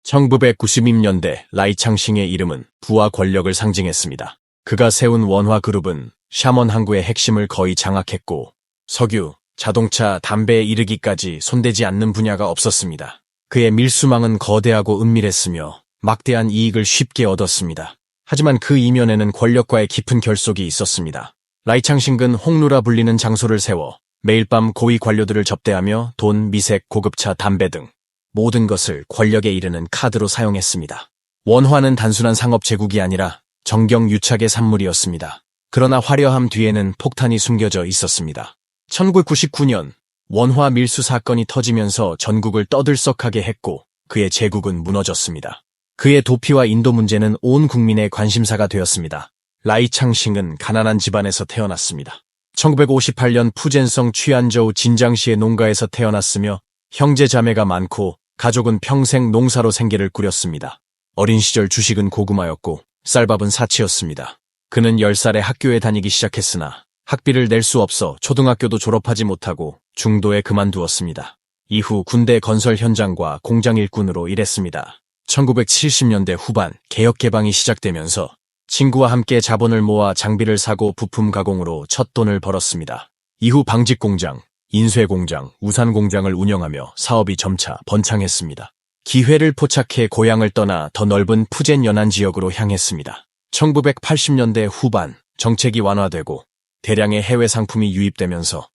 1992년대 라이창싱의 이름은 부와 권력을 상징했습니다. 그가 세운 원화그룹은 샤먼 항구의 핵심을 거의 장악했고 석유, 자동차, 담배에 이르기까지 손대지 않는 분야가 없었습니다. 그의 밀수망은 거대하고 은밀했으며 막대한 이익을 쉽게 얻었습니다. 하지만 그 이면에는 권력과의 깊은 결속이 있었습니다. 라이창싱은 홍루라 불리는 장소를 세워 매일 밤 고위 관료들을 접대하며 돈, 미색, 고급차, 담배 등 모든 것을 권력에 이르는 카드로 사용했습니다. 원화는 단순한 상업 제국이 아니라 정경유착의 산물이었습니다. 그러나 화려함 뒤에는 폭탄이 숨겨져 있었습니다. 1999년 원화 밀수 사건이 터지면서 전국을 떠들썩하게 했고 그의 제국은 무너졌습니다. 그의 도피와 인도 문제는 온 국민의 관심사가 되었습니다. 라이창싱은 가난한 집안에서 태어났습니다. 1958년 푸젠성 취안저우 진장시의 농가에서 태어났으며 형제 자매가 많고 가족은 평생 농사로 생계를 꾸렸습니다. 어린 시절 주식은 고구마였고 쌀밥은 사치였습니다. 그는 10살에 학교에 다니기 시작했으나 학비를 낼 수 없어 초등학교도 졸업하지 못하고 중도에 그만두었습니다. 이후 군대 건설 현장과 공장 일꾼으로 일했습니다. 1970년대 후반 개혁 개방이 시작되면서 친구와 함께 자본을 모아 장비를 사고 부품 가공으로 첫 돈을 벌었습니다. 이후 방직공장, 인쇄공장, 우산공장을 운영하며 사업이 점차 번창했습니다. 기회를 포착해 고향을 떠나 더 넓은 푸젠 연안 지역으로 향했습니다. 1980년대 후반 정책이 완화되고 대량의 해외 상품이 유입되면서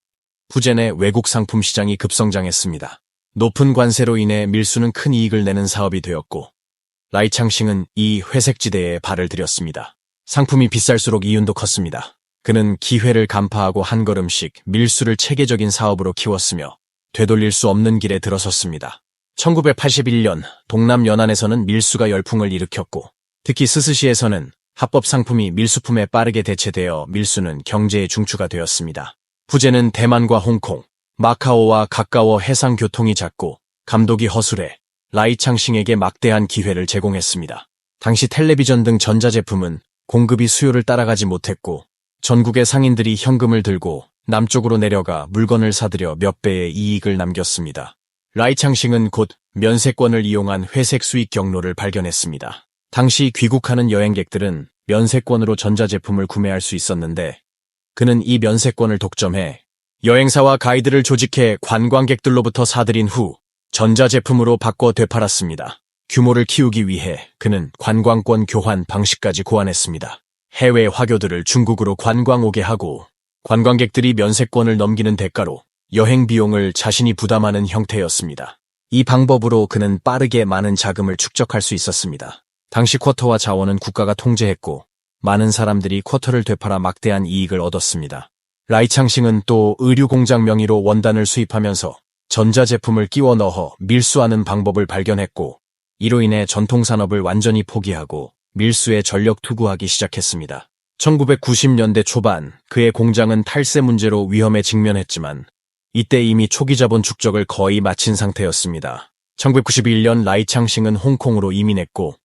푸젠의 외국 상품 시장이 급성장했습니다. 높은 관세로 인해 밀수는 큰 이익을 내는 사업이 되었고 라이창싱은 이 회색지대에 발을 들였습니다. 상품이 비쌀수록 이윤도 컸습니다. 그는 기회를 간파하고 한 걸음씩 밀수를 체계적인 사업으로 키웠으며 되돌릴 수 없는 길에 들어섰습니다. 1981년 동남 연안에서는 밀수가 열풍을 일으켰고 특히 스스시에서는 합법 상품이 밀수품에 빠르게 대체되어 밀수는 경제의 중추가 되었습니다. 푸젠은 대만과 홍콩, 마카오와 가까워 해상 교통이 잦고 감독이 허술해 라이창싱에게 막대한 기회를 제공했습니다. 당시 텔레비전 등 전자제품은 공급이 수요를 따라가지 못했고 전국의 상인들이 현금을 들고 남쪽으로 내려가 물건을 사들여 몇 배의 이익을 남겼습니다. 라이창싱은 곧 면세권을 이용한 회색 수익 경로를 발견했습니다. 당시 귀국하는 여행객들은 면세권으로 전자제품을 구매할 수 있었는데 그는 이 면세권을 독점해 여행사와 가이드를 조직해 관광객들로부터 사들인 후 전자제품으로 바꿔 되팔았습니다. 규모를 키우기 위해 그는 관광권 교환 방식까지 고안했습니다. 해외 화교들을 중국으로 관광 오게 하고 관광객들이 면세권을 넘기는 대가로 여행 비용을 자신이 부담하는 형태였습니다. 이 방법으로 그는 빠르게 많은 자금을 축적할 수 있었습니다. 당시 쿼터와 자원은 국가가 통제했고 많은 사람들이 쿼터를 되팔아 막대한 이익을 얻었습니다. 라이창싱은 또 의류공장 명의로 원단을 수입하면서 전자제품을 끼워 넣어 밀수하는 방법을 발견했고 이로 인해 전통산업을 완전히 포기하고 밀수에 전력 투구하기 시작했습니다. 1990년대 초반 그의 공장은 탈세 문제로 위험에 직면했지만 이때 이미 초기 자본 축적을 거의 마친 상태였습니다. 1991년 라이창싱은 홍콩으로 이민했고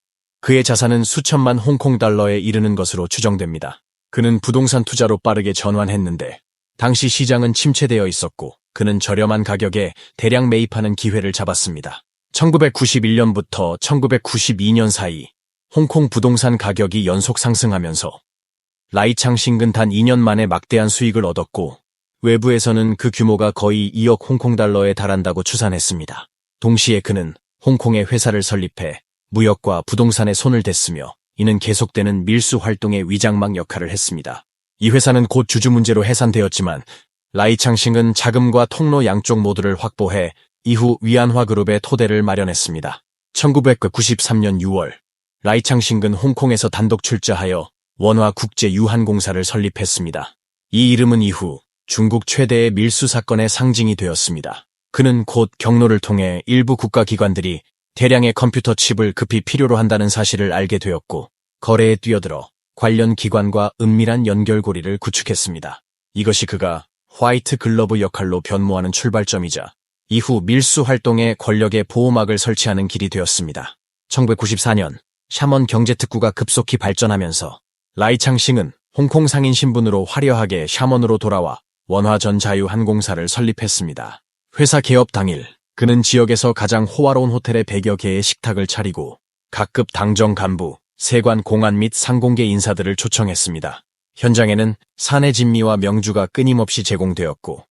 그의 자산은 수천만 홍콩 달러에 이르는 것으로 추정됩니다. 그는 부동산 투자로 빠르게 전환했는데 당시 시장은 침체되어 있었고 그는 저렴한 가격에 대량 매입하는 기회를 잡았습니다. 1991년부터 1992년 사이 홍콩 부동산 가격이 연속 상승하면서 라이창싱은 단 2년 만에 막대한 수익을 얻었고 외부에서는 그 규모가 거의 2억 홍콩 달러에 달한다고 추산했습니다. 동시에 그는 홍콩에 회사를 설립해 무역과 부동산에 손을 댔으며 이는 계속되는 밀수 활동의 위장막 역할을 했습니다. 이 회사는 곧 주주 문제로 해산되었지만 라이창싱은 자금과 통로 양쪽 모두를 확보해 이후 위안화 그룹의 토대를 마련했습니다. 1993년 6월 라이창싱은 홍콩에서 단독 출자하여 원화 국제 유한공사를 설립했습니다. 이 이름은 이후 중국 최대의 밀수 사건의 상징이 되었습니다. 그는 곧 경로를 통해 일부 국가기관들이 대량의 컴퓨터 칩을 급히 필요로 한다는 사실을 알게 되었고 거래에 뛰어들어 관련 기관과 은밀한 연결고리를 구축했습니다. 이것이 그가 화이트 글러브 역할로 변모하는 출발점이자 이후 밀수 활동에 권력의 보호막을 설치하는 길이 되었습니다. 1994년 샤먼 경제특구가 급속히 발전하면서 라이창싱은 홍콩 상인 신분으로 화려하게 샤먼으로 돌아와 원화전 자유항공사를 설립했습니다. 회사 개업 당일 그는 지역에서 가장 호화로운 호텔에 100여 개의 식탁을 차리고 각급 당정 간부, 세관 공안 및 상공계 인사들을 초청했습니다. 현장에는 산의 진미와 명주가 끊임없이 제공되었고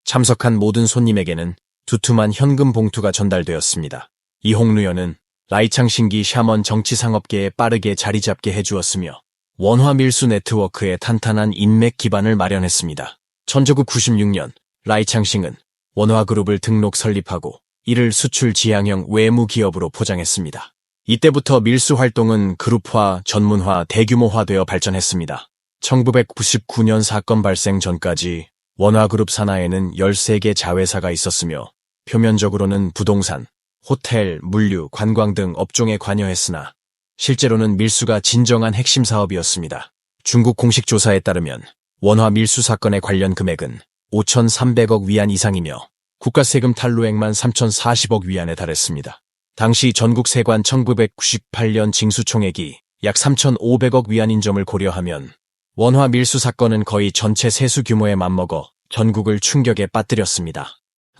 참석한 모든 손님에게는 두툼한 현금 봉투가 전달되었습니다. 이 홍루연은 라이창싱기 샤먼 정치상업계에 빠르게 자리잡게 해주었으며 원화 밀수 네트워크의 탄탄한 인맥 기반을 마련했습니다. 1996년 라이창싱은 원화그룹을 등록 설립하고 이를 수출 지향형 외무 기업으로 포장했습니다. 이때부터 밀수 활동은 그룹화, 전문화, 대규모화되어 발전했습니다. 1999년 사건 발생 전까지 원화그룹 산하에는 13개 자회사가 있었으며 표면적으로는 부동산, 호텔, 물류, 관광 등 업종에 관여했으나 실제로는 밀수가 진정한 핵심 사업이었습니다. 중국 공식 조사에 따르면 원화 밀수 사건의 관련 금액은 5,300억 위안 이상이며 국가세금 탈루액만 3,040억 위안에 달했습니다. 당시 전국 세관 1998년 징수총액이 약 3,500억 위안인 점을 고려하면 원화 밀수 사건은 거의 전체 세수 규모에 맞먹어 전국을 충격에 빠뜨렸습니다.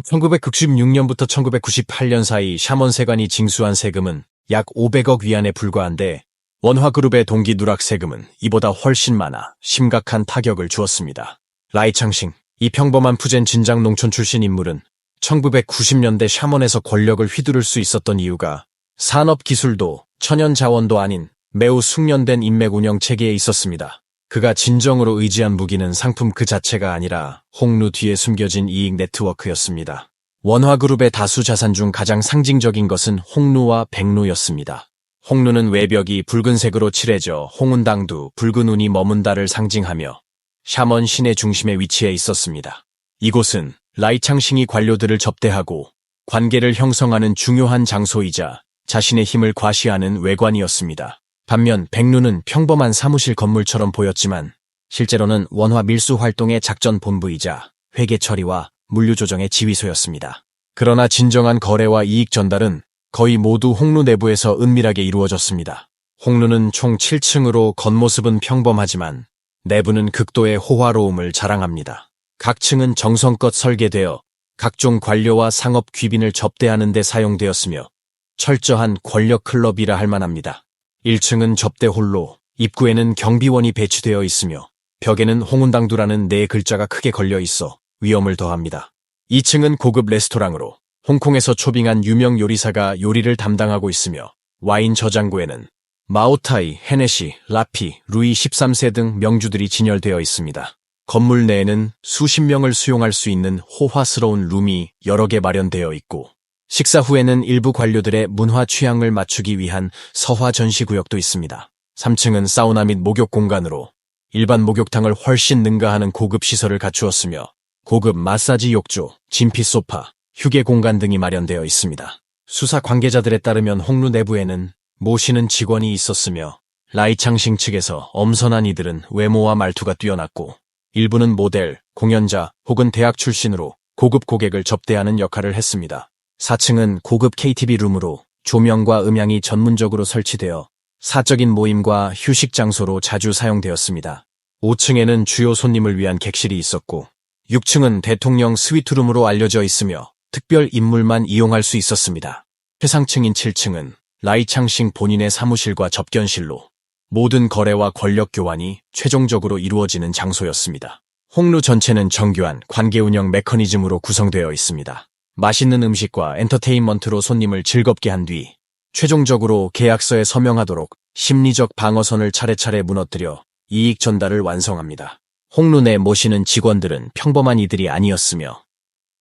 1996년부터 1998년 사이 샤먼 세관이 징수한 세금은 약 500억 위안에 불과한데 원화그룹의 동기 누락 세금은 이보다 훨씬 많아 심각한 타격을 주었습니다. 라이창싱, 이 평범한 푸젠 진장 농촌 출신 인물은 1990년대 샤먼에서 권력을 휘두를 수 있었던 이유가 산업기술도 천연자원도 아닌 매우 숙련된 인맥 운영 체계에 있었습니다. 그가 진정으로 의지한 무기는 상품 그 자체가 아니라 홍루 뒤에 숨겨진 이익 네트워크였습니다. 원화그룹의 다수 자산 중 가장 상징적인 것은 홍루와 백루였습니다. 홍루는 외벽이 붉은색으로 칠해져 홍운당두, 붉은 운이 머문다를 상징하며 샤먼 시내 중심에 위치해 있었습니다. 이곳은 라이창싱이 관료들을 접대하고 관계를 형성하는 중요한 장소이자 자신의 힘을 과시하는 외관이었습니다. 반면 백루는 평범한 사무실 건물처럼 보였지만 실제로는 원화 밀수 활동의 작전 본부이자 회계 처리와 물류 조정의 지휘소였습니다. 그러나 진정한 거래와 이익 전달은 거의 모두 홍루 내부에서 은밀하게 이루어졌습니다. 홍루는 총 7층으로 겉모습은 평범하지만 내부는 극도의 호화로움을 자랑합니다. 각 층은 정성껏 설계되어 각종 관료와 상업 귀빈을 접대하는 데 사용되었으며 철저한 권력 클럽이라 할 만합니다. 1층은 접대홀로 입구에는 경비원이 배치되어 있으며 벽에는 홍운당두라는 네 글자가 크게 걸려 있어 위험을 더합니다. 2층은 고급 레스토랑으로 홍콩에서 초빙한 유명 요리사가 요리를 담당하고 있으며 와인 저장고에는 마오타이, 헤네시, 라피, 루이 13세 등 명주들이 진열되어 있습니다. 건물 내에는 수십 명을 수용할 수 있는 호화스러운 룸이 여러 개 마련되어 있고 식사 후에는 일부 관료들의 문화 취향을 맞추기 위한 서화 전시구역도 있습니다. 3층은 사우나 및 목욕 공간으로 일반 목욕탕을 훨씬 능가하는 고급 시설을 갖추었으며 고급 마사지 욕조, 진피 소파, 휴게 공간 등이 마련되어 있습니다. 수사 관계자들에 따르면 홍루 내부에는 모시는 직원이 있었으며 라이창싱 측에서 엄선한 이들은 외모와 말투가 뛰어났고 일부는 모델, 공연자 혹은 대학 출신으로 고급 고객을 접대하는 역할을 했습니다. 4층은 고급 KTV 룸으로 조명과 음향이 전문적으로 설치되어 사적인 모임과 휴식 장소로 자주 사용되었습니다. 5층에는 주요 손님을 위한 객실이 있었고 6층은 대통령 스위트룸으로 알려져 있으며 특별 인물만 이용할 수 있었습니다. 최상층인 7층은 라이창싱 본인의 사무실과 접견실로 모든 거래와 권력 교환이 최종적으로 이루어지는 장소였습니다. 홍루 전체는 정교한 관계 운영 메커니즘으로 구성되어 있습니다. 맛있는 음식과 엔터테인먼트로 손님을 즐겁게 한 뒤 최종적으로 계약서에 서명하도록 심리적 방어선을 차례차례 무너뜨려 이익 전달을 완성합니다. 홍루 내 모시는 직원들은 평범한 이들이 아니었으며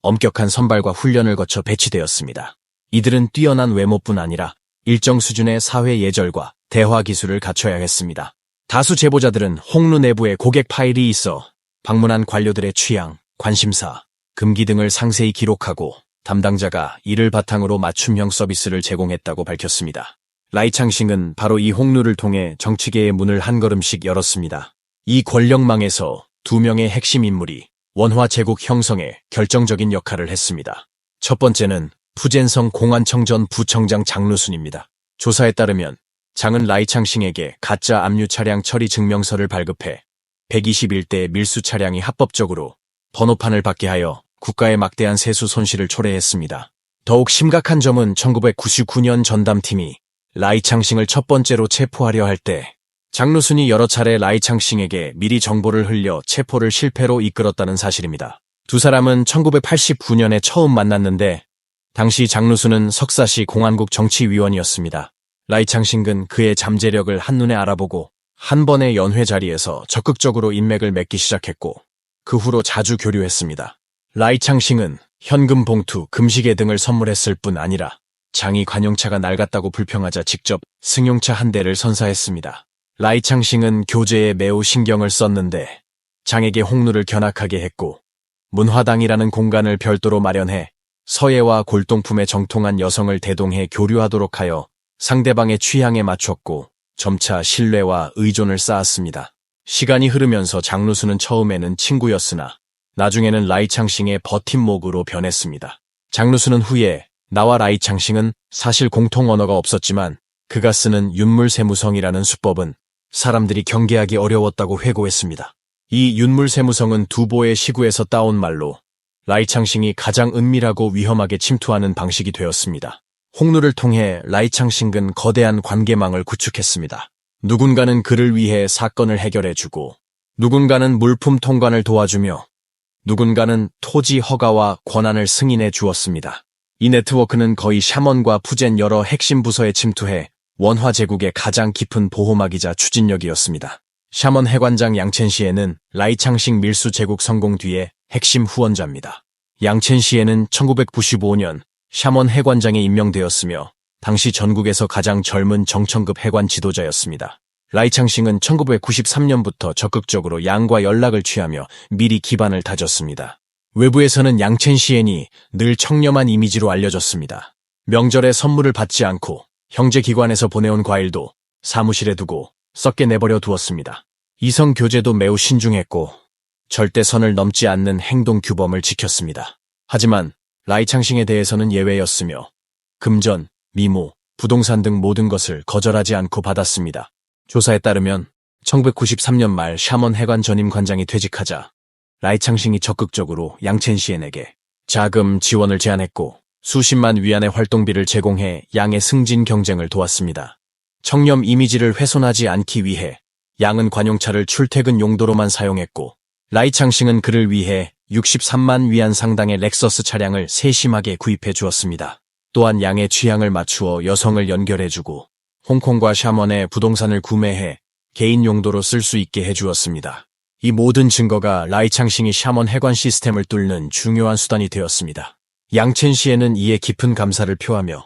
엄격한 선발과 훈련을 거쳐 배치되었습니다. 이들은 뛰어난 외모뿐 아니라 일정 수준의 사회 예절과 대화 기술을 갖춰야 했습니다. 다수 제보자들은 홍루 내부에 고객 파일이 있어 방문한 관료들의 취향, 관심사, 금기 등을 상세히 기록하고 담당자가 이를 바탕으로 맞춤형 서비스를 제공했다고 밝혔습니다. 라이창싱은 바로 이 홍루를 통해 정치계의 문을 한 걸음씩 열었습니다. 이 권력망에서 두 명의 핵심 인물이 원화 제국 형성에 결정적인 역할을 했습니다. 첫 번째는 푸젠성 공안청 전 부청장 장루순입니다. 조사에 따르면 장은 라이창싱에게 가짜 압류 차량 처리 증명서를 발급해 121대 밀수 차량이 합법적으로 번호판을 받게 하여 국가의 막대한 세수 손실을 초래했습니다. 더욱 심각한 점은 1999년 전담팀이 라이창싱을 첫 번째로 체포하려 할 때 장루순이 여러 차례 라이창싱에게 미리 정보를 흘려 체포를 실패로 이끌었다는 사실입니다. 두 사람은 1989년에 처음 만났는데 당시 장루순은 석사시 공안국 정치위원이었습니다. 라이창싱은 그의 잠재력을 한눈에 알아보고 한 번의 연회 자리에서 적극적으로 인맥을 맺기 시작했고 그 후로 자주 교류했습니다. 라이창싱은 현금 봉투, 금시계 등을 선물했을 뿐 아니라 장이 관용차가 낡았다고 불평하자 직접 승용차 한 대를 선사했습니다. 라이창싱은 교제에 매우 신경을 썼는데 장에게 홍루를 견학하게 했고 문화당이라는 공간을 별도로 마련해 서예와 골동품에 정통한 여성을 대동해 교류하도록 하여 상대방의 취향에 맞췄고 점차 신뢰와 의존을 쌓았습니다. 시간이 흐르면서 장루수는 처음에는 친구였으나 나중에는 라이창싱의 버팀목으로 변했습니다. 장루수는 후에 나와 라이창싱은 사실 공통 언어가 없었지만 그가 쓰는 윤물세무성이라는 수법은 사람들이 경계하기 어려웠다고 회고했습니다. 이 윤물세무성은 두보의 시구에서 따온 말로 라이창싱이 가장 은밀하고 위험하게 침투하는 방식이 되었습니다. 홍루를 통해 라이창싱은 거대한 관계망을 구축했습니다. 누군가는 그를 위해 사건을 해결해주고 누군가는 물품 통관을 도와주며 누군가는 토지 허가와 권한을 승인해 주었습니다. 이 네트워크는 거의 샤먼과 푸젠 여러 핵심 부서에 침투해 원화 제국의 가장 깊은 보호막이자 추진력이었습니다. 샤먼 해관장 양첸시에는 라이창싱 밀수 제국 성공 뒤에 핵심 후원자입니다. 양첸시에는 1995년 샤먼 해관장에 임명되었으며 당시 전국에서 가장 젊은 정청급 해관 지도자였습니다. 라이창싱은 1993년부터 적극적으로 양과 연락을 취하며 미리 기반을 다졌습니다. 외부에서는 양첸시엔이 늘 청렴한 이미지로 알려졌습니다. 명절에 선물을 받지 않고 형제기관에서 보내온 과일도 사무실에 두고 썩게 내버려 두었습니다. 이성 교제도 매우 신중했고 절대 선을 넘지 않는 행동 규범을 지켰습니다. 하지만 라이창싱에 대해서는 예외였으며 금전, 미모, 부동산 등 모든 것을 거절하지 않고 받았습니다. 조사에 따르면 1993년 말 샤먼 해관 전임 관장이 퇴직하자 라이창싱이 적극적으로 양첸시엔에게 자금 지원을 제안했고 수십만 위안의 활동비를 제공해 양의 승진 경쟁을 도왔습니다. 청렴 이미지를 훼손하지 않기 위해 양은 관용차를 출퇴근 용도로만 사용했고 라이창싱은 그를 위해 63만 위안 상당의 렉서스 차량을 세심하게 구입해 주었습니다. 또한 양의 취향을 맞추어 여성을 연결해주고 홍콩과 샤먼의 부동산을 구매해 개인 용도로 쓸 수 있게 해주었습니다. 이 모든 증거가 라이창싱이 샤먼 해관 시스템을 뚫는 중요한 수단이 되었습니다. 양첸시에는 이에 깊은 감사를 표하며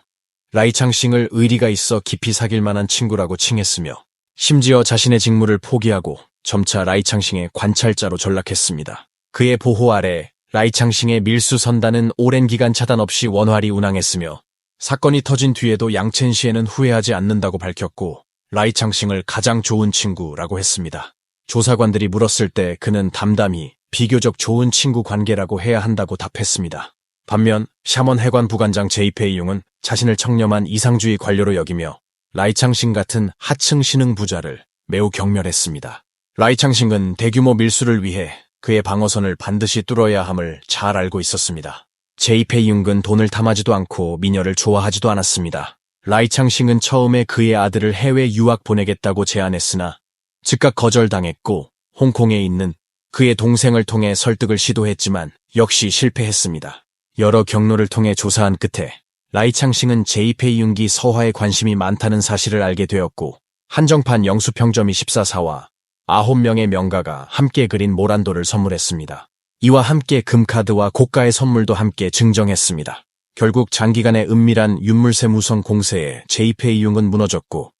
라이창싱을 의리가 있어 깊이 사귈 만한 친구라고 칭했으며 심지어 자신의 직무를 포기하고 점차 라이창싱의 관찰자로 전락했습니다. 그의 보호 아래 라이창싱의 밀수 선단은 오랜 기간 차단 없이 원활히 운항했으며 사건이 터진 뒤에도 양첸시에는 후회하지 않는다고 밝혔고 라이창싱을 가장 좋은 친구라고 했습니다. 조사관들이 물었을 때 그는 담담히 비교적 좋은 친구 관계라고 해야 한다고 답했습니다. 반면 샤먼 해관 부관장 제이페이융은 자신을 청렴한 이상주의 관료로 여기며 라이창싱 같은 하층 신흥 부자를 매우 경멸했습니다. 라이창싱은 대규모 밀수를 위해 그의 방어선을 반드시 뚫어야 함을 잘 알고 있었습니다. 제이페이융은 돈을 탐하지도 않고 미녀를 좋아하지도 않았습니다. 라이창싱은 처음에 그의 아들을 해외 유학 보내겠다고 제안했으나 즉각 거절당했고 홍콩에 있는 그의 동생을 통해 설득을 시도했지만 역시 실패했습니다. 여러 경로를 통해 조사한 끝에 라이창싱은 제이페이융이 서화에 관심이 많다는 사실을 알게 되었고 한정판 영수평점 24사와 9명의 명가가 함께 그린 모란도를 선물했습니다. 이와 함께 금카드와 고가의 선물도 함께 증정했습니다. 결국 장기간의 은밀한 윤물세무성 공세에 제이페이융은 무너졌고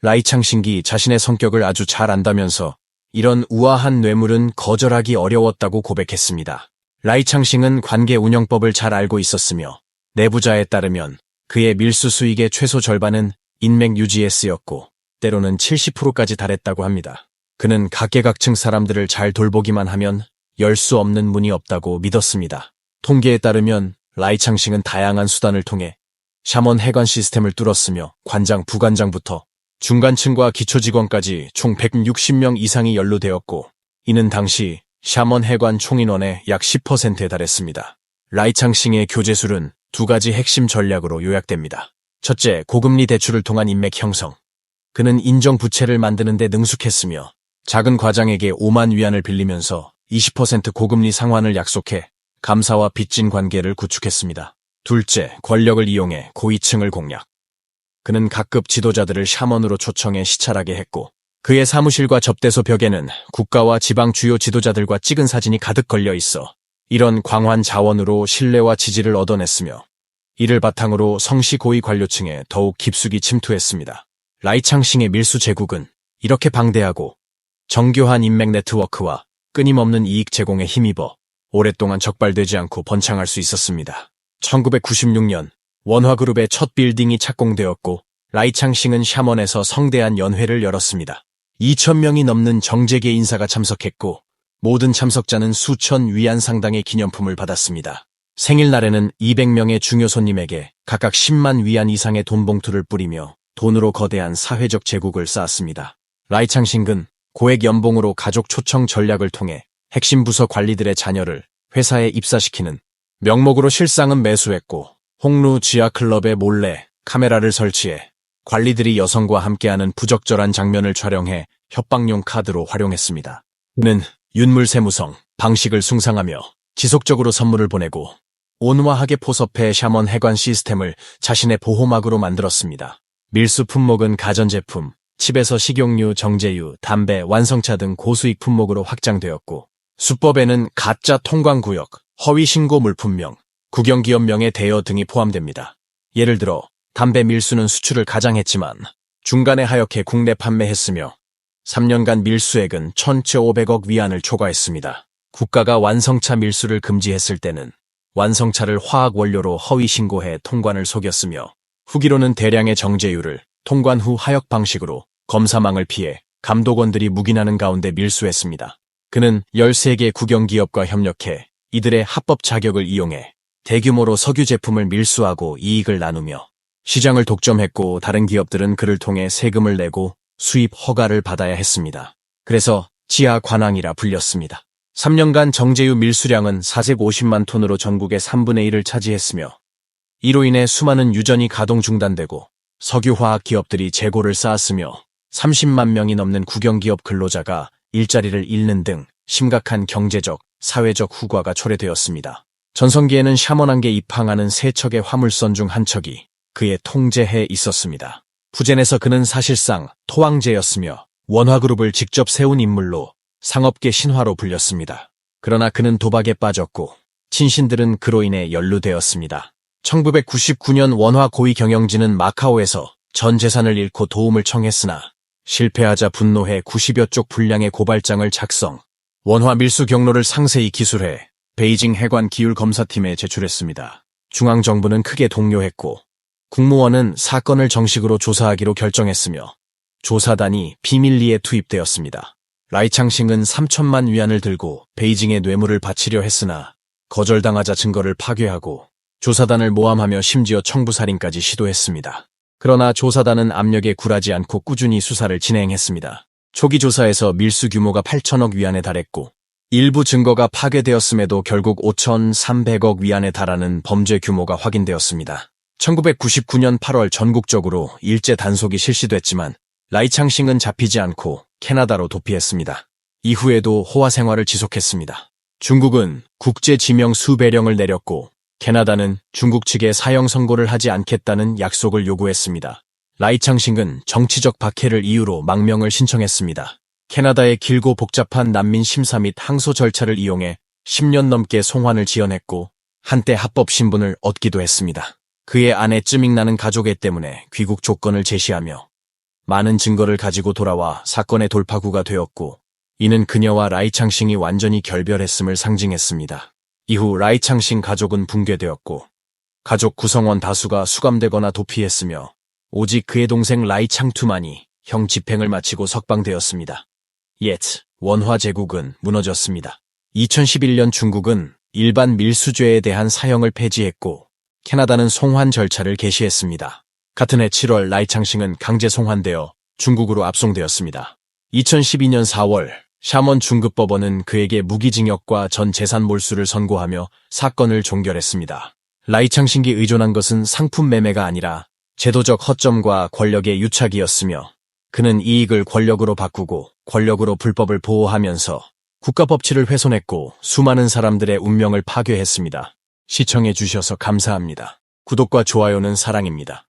라이창싱이 자신의 성격을 아주 잘 안다면서 이런 우아한 뇌물은 거절하기 어려웠다고 고백했습니다. 라이창싱은 관계 운영법을 잘 알고 있었으며 내부자에 따르면 그의 밀수 수익의 최소 절반은 인맥 유지에 쓰였고 때로는 70%까지 달했다고 합니다. 그는 각계각층 사람들을 잘 돌보기만 하면 열 수 없는 문이 없다고 믿었습니다. 통계에 따르면 라이창싱은 다양한 수단을 통해 샤먼 해관 시스템을 뚫었으며 관장, 부관장부터 중간층과 기초직원까지 총 160명 이상이 연루되었고 이는 당시 샤먼 해관 총인원의 약 10%에 달했습니다. 라이창싱의 교제술은 두 가지 핵심 전략으로 요약됩니다. 첫째, 고금리 대출을 통한 인맥 형성. 그는 인정부채를 만드는 데 능숙했으며 작은 과장에게 5만 위안을 빌리면서 20% 고금리 상환을 약속해 감사와 빚진 관계를 구축했습니다. 둘째, 권력을 이용해 고위층을 공략. 그는 각급 지도자들을 샤먼으로 초청해 시찰하게 했고 그의 사무실과 접대소 벽에는 국가와 지방 주요 지도자들과 찍은 사진이 가득 걸려 있어 이런 광활 자원으로 신뢰와 지지를 얻어냈으며 이를 바탕으로 성시 고위 관료층에 더욱 깊숙이 침투했습니다. 라이창싱의 밀수 제국은 이렇게 방대하고 정교한 인맥 네트워크와 끊임없는 이익 제공에 힘입어 오랫동안 적발되지 않고 번창할 수 있었습니다. 1996년 원화그룹의 첫 빌딩이 착공되었고 라이창싱은 샤먼에서 성대한 연회를 열었습니다. 2,000명이 넘는 정재계 인사가 참석했고 모든 참석자는 수천 위안 상당의 기념품을 받았습니다. 생일날에는 200명의 중요 손님에게 각각 10만 위안 이상의 돈 봉투를 뿌리며 돈으로 거대한 사회적 제국을 쌓았습니다. 라이창싱은 고액 연봉으로 가족 초청 전략을 통해 핵심 부서 관리들의 자녀를 회사에 입사시키는 명목으로 실상은 매수했고 홍루 지하클럽에 몰래 카메라를 설치해 관리들이 여성과 함께하는 부적절한 장면을 촬영해 협박용 카드로 활용했습니다. 그는 윤물세무성 방식을 숭상하며 지속적으로 선물을 보내고 온화하게 포섭해 샤먼 해관 시스템을 자신의 보호막으로 만들었습니다. 밀수 품목은 가전제품, 칩에서 식용유, 정제유, 담배, 완성차 등 고수익 품목으로 확장되었고 수법에는 가짜 통관구역, 허위 신고 물품명, 국영기업명의 대여 등이 포함됩니다. 예를 들어 담배 밀수는 수출을 가장했지만 중간에 하역해 국내 판매했으며 3년간 밀수액은 1,500억 위안을 초과했습니다. 국가가 완성차 밀수를 금지했을 때는 완성차를 화학 원료로 허위 신고해 통관을 속였으며 후기로는 대량의 정제유를 통관 후 하역 방식으로 검사망을 피해 감독원들이 묵인하는 가운데 밀수했습니다. 그는 13개 국영기업과 협력해 이들의 합법 자격을 이용해 대규모로 석유 제품을 밀수하고 이익을 나누며 시장을 독점했고 다른 기업들은 그를 통해 세금을 내고 수입 허가를 받아야 했습니다. 그래서 지하 관왕이라 불렸습니다. 3년간 정제유 밀수량은 450만 톤으로 전국의 3분의 1을 차지했으며 이로 인해 수많은 유전이 가동 중단되고 석유화학 기업들이 재고를 쌓았으며 30만 명이 넘는 국영기업 근로자가 일자리를 잃는 등 심각한 경제적, 사회적 후과가 초래되었습니다. 전성기에는 샤먼항에 입항하는 세 척의 화물선 중 한 척이 그의 통제해에 있었습니다. 푸젠에서 그는 사실상 토왕제였으며 원화그룹을 직접 세운 인물로 상업계 신화로 불렸습니다. 그러나 그는 도박에 빠졌고 친신들은 그로 인해 연루되었습니다. 1999년 원화 고위 경영진은 마카오에서 전 재산을 잃고 도움을 청했으나 실패하자 분노해 90여 쪽 분량의 고발장을 작성, 원화 밀수 경로를 상세히 기술해 베이징 해관 기율 검사팀에 제출했습니다. 중앙정부는 크게 동요했고 국무원은 사건을 정식으로 조사하기로 결정했으며 조사단이 비밀리에 투입되었습니다. 라이창싱은 3천만 위안을 들고 베이징에 뇌물을 바치려 했으나 거절당하자 증거를 파괴하고 조사단을 모함하며 심지어 청부살인까지 시도했습니다. 그러나 조사단은 압력에 굴하지 않고 꾸준히 수사를 진행했습니다. 초기 조사에서 밀수 규모가 8천억 위안에 달했고 일부 증거가 파괴되었음에도 결국 5,300억 위안에 달하는 범죄 규모가 확인되었습니다. 1999년 8월 전국적으로 일제 단속이 실시됐지만 라이창싱은 잡히지 않고 캐나다로 도피했습니다. 이후에도 호화 생활을 지속했습니다. 중국은 국제 지명 수배령을 내렸고 캐나다는 중국 측에 사형 선고를 하지 않겠다는 약속을 요구했습니다. 라이창싱은 정치적 박해를 이유로 망명을 신청했습니다. 캐나다의 길고 복잡한 난민 심사 및 항소 절차를 이용해 10년 넘게 송환을 지연했고 한때 합법 신분을 얻기도 했습니다. 그의 아내 쯔밍나는 가족애 때문에 귀국 조건을 제시하며 많은 증거를 가지고 돌아와 사건의 돌파구가 되었고 이는 그녀와 라이창싱이 완전히 결별했음을 상징했습니다. 이후 라이창싱 가족은 붕괴되었고 가족 구성원 다수가 수감되거나 도피했으며 오직 그의 동생 라이창투만이 형 집행을 마치고 석방되었습니다. 옛 원화 제국은 무너졌습니다. 2011년 중국은 일반 밀수죄에 대한 사형을 폐지했고 캐나다는 송환 절차를 개시했습니다. 같은 해 7월 라이창싱은 강제 송환되어 중국으로 압송되었습니다. 2012년 4월 샤먼 중급법원은 그에게 무기징역과 전 재산 몰수를 선고하며 사건을 종결했습니다. 라이창신기 의존한 것은 상품 매매가 아니라 제도적 허점과 권력의 유착이었으며 그는 이익을 권력으로 바꾸고 권력으로 불법을 보호하면서 국가 법치를 훼손했고 수많은 사람들의 운명을 파괴했습니다. 시청해 주셔서 감사합니다. 구독과 좋아요는 사랑입니다.